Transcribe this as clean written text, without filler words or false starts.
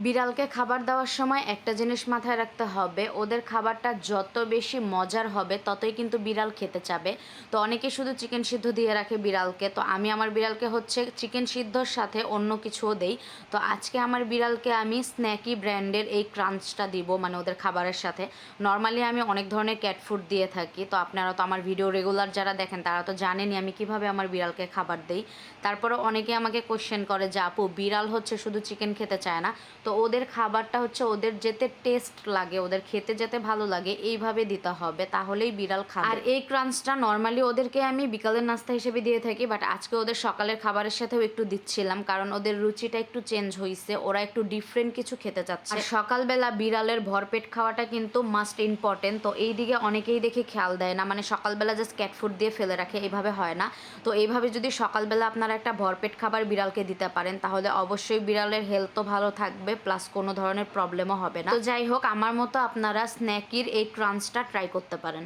বিড়ালকে খাবার দেওয়ার সময় একটা জিনিস মাথায় রাখতে হবে, ওদের খাবারটা যত বেশি মজার হবে ততই কিন্তু বিড়াল খেতে চাবে। তো অনেকে শুধু চিকেন সিদ্ধ দিয়ে রাখে বিড়ালকে, তো আমি আমার বিড়ালকে হচ্ছে চিকেন সিদ্ধর সাথে অন্য কিছুও দেই। তো আজকে আমার বিড়ালকে আমি স্ন্যাকি ব্র্যান্ডের এই ক্রাঞ্চটা দিব, মানে ওদের খাবারের সাথে। নর্মালি আমি অনেক ধরনের ক্যাট ফুড দিয়ে থাকি, তো আপনারা তো আমার ভিডিও রেগুলার যারা দেখেন তারা তো জানেনই আমি কিভাবে আমার বিড়ালকে খাবার দেই। তারপরে অনেকে আমাকে কোশ্চেন করে যে আপু, বিড়াল হচ্ছে শুধু চিকেন খেতে চায় না, তো ওদের খাবারটা হচ্ছে ওদের যেতে টেস্ট লাগে, ওদের খেতে যেতে ভালো লাগে এইভাবে দিতে হবে, তাহলেই বিড়াল খাবে। আর এই ক্রাঞ্চটা নর্মালি ওদেরকে আমি বিকালের নাস্তা হিসেবে দিয়ে থাকি, বাট আজকে ওদের সকালের খাবারের সাথেও একটু দিচ্ছিলাম, কারণ ওদের রুচিটা একটু চেঞ্জ হয়েছে, ওরা একটু ডিফারেন্ট কিছু খেতে চাচ্ছে। আর সকালবেলা বিড়ালের ভরপেট খাওয়াটা কিন্তু মাস্ট ইম্পর্টেন্ট। তো এই দিকে অনেকেই দেখে খেয়াল দেয় না, মানে সকালবেলা জাস্ট ক্যাট ফুড দিয়ে ফেলে রাখে, এইভাবে হয় না। তো এইভাবে যদি সকালবেলা আপনারা একটা ভরপেট খাবার বিড়ালকে দিতে পারেন, তাহলে অবশ্যই বিড়ালের হেলথও ভালো থাকবে, প্লাস কোনো ধরনের প্রবলেমও হবে না। তো যাই হোক, আমার মতো আপনারা স্ন্যাকির এই ক্রাঞ্চটা ট্রাই করতে পারেন।